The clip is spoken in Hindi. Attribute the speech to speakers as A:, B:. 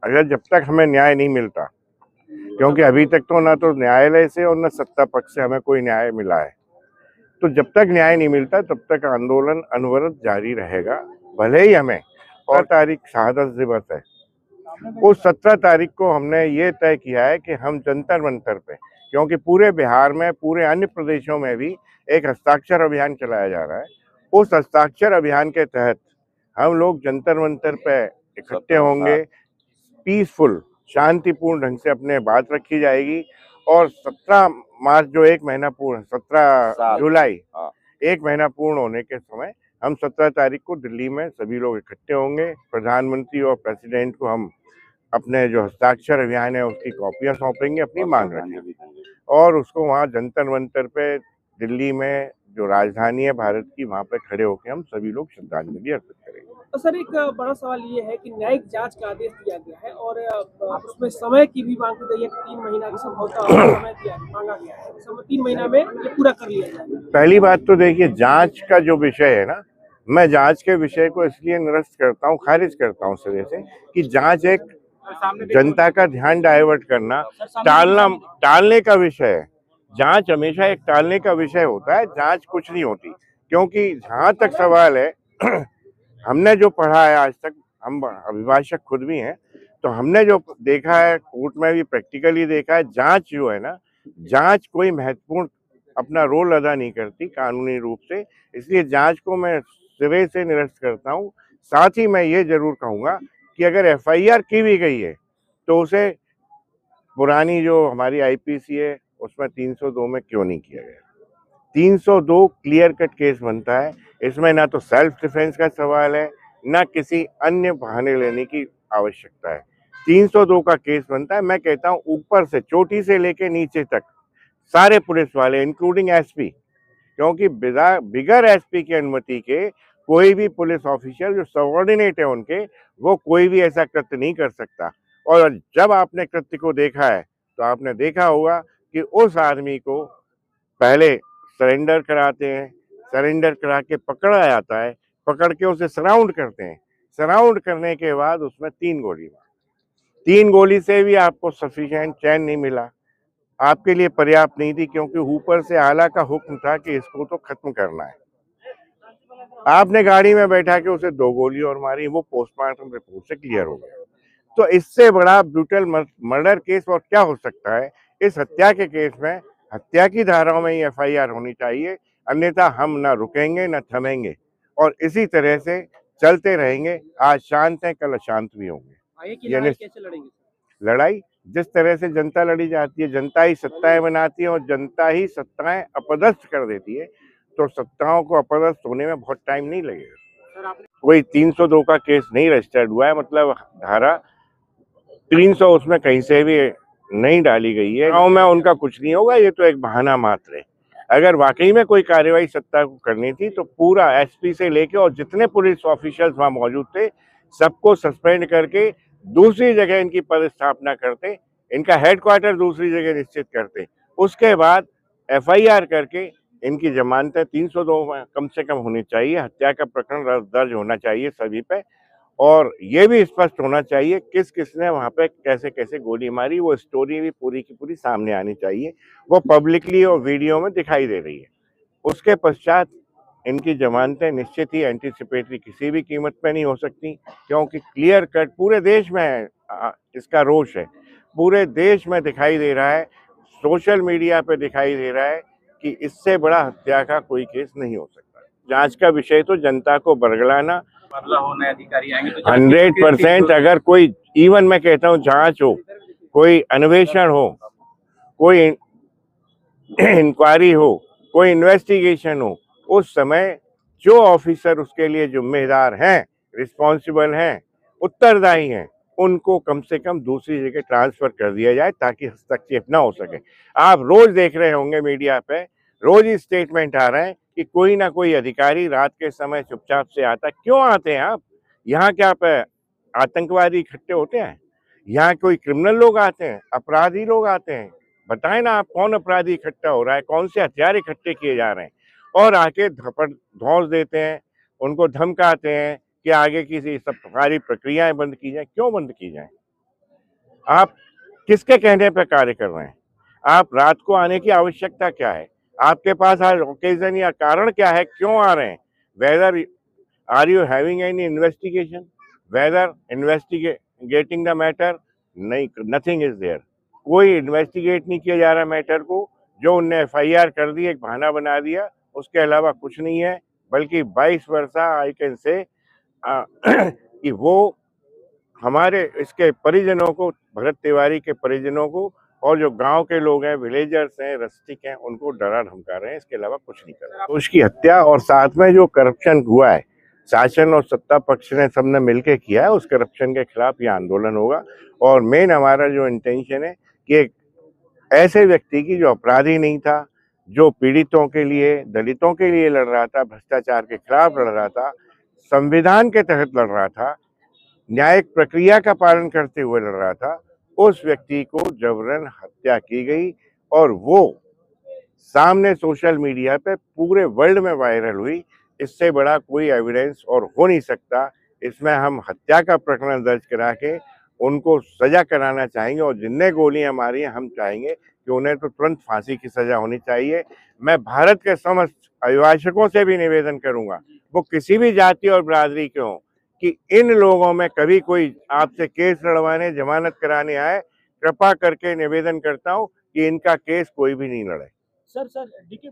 A: अगर जब तक हमें न्याय नहीं मिलता, क्योंकि अभी तक तो ना तो न्यायालय से और न सत्ता पक्ष से हमें कोई न्याय मिला है, तो जब तक न्याय नहीं मिलता तब तक आंदोलन अनवरत जारी रहेगा। भले ही हमें और तारीख शहादत दिवस है, उस 17 तारीख को हमने ये तय किया है कि हम जंतर मंतर पे, क्योंकि पूरे बिहार में, पूरे अन्य प्रदेशों में भी एक हस्ताक्षर अभियान चलाया जा रहा है। उस हस्ताक्षर अभियान के तहत हम लोग जंतर मंतर पे इकट्ठे होंगे। पीसफुल, शांतिपूर्ण ढंग से अपने बात रखी जाएगी और 17 मार्च जो 1 महीना पूर्ण, 17 जुलाई 1 महीना पूर्ण होने के समय हम 17 तारीख को दिल्ली में सभी लोग इकट्ठे होंगे। प्रधानमंत्री और प्रेसिडेंट को हम अपने जो हस्ताक्षर अभियान है उसकी कॉपियां सौंपेंगे, अपनी मांग रखेंगे और उसको वहाँ जंतर मंतर पे दिल्ली में जो राजधानी है भारत की, वहाँ पे खड़े होकर हम सभी लोग श्रद्धांजलि अर्पित करेंगे।
B: तो सर, एक बड़ा सवाल ये है कि न्यायिक जांच का आदेश दिया गया है और उसमें समय की भी मांग की गई है। 3 महीना का समझौता समय मांगा गया है, 3 महीना में ये पूरा कर लिया जाए।
A: पहली बात तो देखिए, जांच का जो विषय है ना, मैं जांच के विषय को इसलिए निरस्त करता हूँ, खारिज करता हूँ सिरे से, कि जांच एक जनता का ध्यान डाइवर्ट करना, टालने का विषय है। जांच हमेशा एक टालने का विषय होता है, जांच कुछ नहीं होती। क्योंकि जहां तक सवाल है हमने जो पढ़ा है आज तक, हम अभिभाषक खुद भी हैं, तो हमने जो देखा है कोर्ट में भी प्रैक्टिकली देखा है, जांच जो है ना, जांच कोई महत्वपूर्ण अपना रोल अदा नहीं करती कानूनी रूप से। इसलिए जांच को मैं सिरे से निरस्त करता हूँ। साथ ही मैं ये जरूर कहूँगा कि अगर एफआईआर की भी गई है तो उसे पुरानी जो हमारी आईपीसी है उसमें 302 में क्यों नहीं किया गया। 302 क्लियर कट केस बनता है, इसमें ना तो सेल्फ डिफेंस का सवाल है, ना किसी अन्य बहाने लेने की आवश्यकता है। 302 का केस बनता है। मैं कहता हूँ ऊपर से, चोटी से लेके नीचे तक सारे पुलिस वाले इंक्लूडिंग एसपी, क्योंकि बिगर एसपी की अनुमति के कोई भी पुलिस ऑफिसर जो सबऑर्डिनेट है उनके, वो कोई भी ऐसा कृत्य नहीं कर सकता। और जब आपने कृत्य को देखा है तो आपने देखा होगा कि उस आदमी को पहले सरेंडर कराते हैं, सरेंडर करा के पकड़ा जाता है, पकड़ के उसे सराउंड करते हैं, सराउंड करने के बाद उसमें 3 गोली मारी। 3 गोली से भी आपको सफिशिएंट चैन नहीं मिला, आपके लिए पर्याप्त नहीं थी, क्योंकि ऊपर से आला का हुक्म था कि इसको तो खत्म करना है। आपने गाड़ी में बैठा के उसे 2 गोली और मारी, वो पोस्टमार्टम रिपोर्ट से क्लियर हो गया। तो इससे बड़ा ब्रूटल मर्डर केस और क्या हो सकता है। इस हत्या के केस में हत्या की धाराओं में ही एफआईआर होनी चाहिए, अन्यथा हम ना रुकेंगे ना थमेंगे और इसी तरह से चलते रहेंगे। आज शांत है, कल अशांत भी होंगे।
B: आगे की लड़ाई कैसे लड़ेंगे?
A: लड़ाई जिस तरह से जनता लड़ी जाती है, जनता ही सत्ताएं बनाती है और जनता ही सत्ताएं अपदस्थ कर देती है, तो सत्ताओं को अपदस्थ होने में बहुत टाइम नहीं लगेगा। कोई 302 का केस नहीं रजिस्टर्ड हुआ है, मतलब धारा 300 उसमें कहीं से भी नहीं डाली गई है। गाँव में उनका कुछ नहीं होगा, ये तो एक बहाना मात्र है। अगर वाकई में कोई कार्रवाई सत्ता को करनी थी तो पूरा एसपी से लेके और जितने पुलिस ऑफिशियल्स वहां मौजूद थे सबको सस्पेंड करके दूसरी जगह इनकी पदस्थापना करते, इनका हेडक्वार्टर दूसरी जगह निश्चित करते, उसके बाद एफआईआर करके इनकी जमानतें 302 में कम से कम होनी चाहिए। हत्या का प्रकरण दर्ज होना चाहिए सभी पे और ये भी स्पष्ट होना चाहिए किस किसने वहां पे कैसे कैसे गोली मारी, वो स्टोरी भी पूरी की पूरी सामने आनी चाहिए। वो पब्लिकली और वीडियो में दिखाई दे रही है। उसके पश्चात इनकी जमानतें निश्चित ही एंटीसिपेटरी किसी भी कीमत पे नहीं हो सकती, क्योंकि क्लियर कट पूरे देश में इसका रोष है, पूरे देश में दिखाई दे रहा है, सोशल मीडिया पे दिखाई दे रहा है कि इससे बड़ा हत्या का कोई केस नहीं हो सकता। जांच का विषय तो जनता को बरगलाना,
C: होने अधिकारी आएंगे तो
A: 100%। अगर कोई, इवन मैं कहता हूँ जांच हो, कोई अन्वेषण हो, कोई इंक्वायरी हो, कोई इन्वेस्टिगेशन हो, उस समय जो ऑफिसर उसके लिए जिम्मेदार हैं, रिस्पॉन्सिबल हैं, उत्तरदायी हैं, उनको कम से कम दूसरी जगह ट्रांसफर कर दिया जाए ताकि हस्तक्षेप ना हो सके। आप रोज देख रहे होंगे मीडिया पे, रोज ही स्टेटमेंट आ रहे हैं कि कोई ना कोई अधिकारी रात के समय चुपचाप से आता है। क्यों आते हैं आप? यहाँ क्या पे आतंकवादी इकट्ठे होते हैं? यहाँ कोई क्रिमिनल लोग आते हैं, अपराधी लोग आते हैं? बताएं ना आप, कौन अपराधी इकट्ठा हो रहा है, कौन से हथियार इकट्ठे किए जा रहे हैं? और आके धौंस देते हैं, उनको धमकाते हैं कि आगे की सब सारी प्रक्रियाएं बंद की जाए। क्यों बंद की जाए? आप किसके कहने पे कार्य कर रहे हैं? आप रात को आने की आवश्यकता क्या है? आपके पास आज ओकेजन या कारण क्या है, क्यों आ रहे हैं? Whether are you having any investigation, whether investigating the matter? नहीं, नथिंग इज देयर। कोई इन्वेस्टिगेट नहीं किया जा रहा मैटर को। जो उनने एफआईआर कर दी, एक बहाना बना दिया, उसके अलावा कुछ नहीं है। बल्कि 22 वर्षा आई कैन से कि वो हमारे इसके परिजनों को, भरत तिवारी के परिजनों को, और जो गांव के लोग हैं, विलेजर्स हैं, रस्टिक हैं, उनको डरा धमका रहे हैं। इसके अलावा कुछ नहीं कर रहे। तो उसकी हत्या और साथ में जो करप्शन हुआ है, शासन और सत्ता पक्ष ने सबने मिलकर किया है, उस करप्शन के खिलाफ ये आंदोलन होगा। और मेन हमारा जो इंटेंशन है कि एक ऐसे व्यक्ति की जो अपराधी नहीं था, जो पीड़ितों के लिए, दलितों के लिए लड़ रहा था, भ्रष्टाचार के खिलाफ लड़ रहा था, संविधान के तहत लड़ रहा था, न्यायिक प्रक्रिया का पालन करते हुए लड़ रहा था, उस व्यक्ति को जबरन हत्या की गई। और वो सामने सोशल मीडिया पे पूरे वर्ल्ड में वायरल हुई। इससे बड़ा कोई एविडेंस और हो नहीं सकता। इसमें हम हत्या का प्रकरण दर्ज करा के उनको सजा कराना चाहेंगे, और जिनने गोलियां मारी हैं, हम चाहेंगे कि उन्हें तो तुरंत फांसी की सजा होनी चाहिए। मैं भारत के समस्त अभिभाषकों से भी निवेदन करूंगा, वो किसी भी जाति और बिरादरी के हों, कि इन लोगों में कभी कोई आपसे केस लड़वाने, जमानत कराने आए, कृपा करके निवेदन करता हूं कि इनका केस कोई भी नहीं लड़े।
B: Sir, DK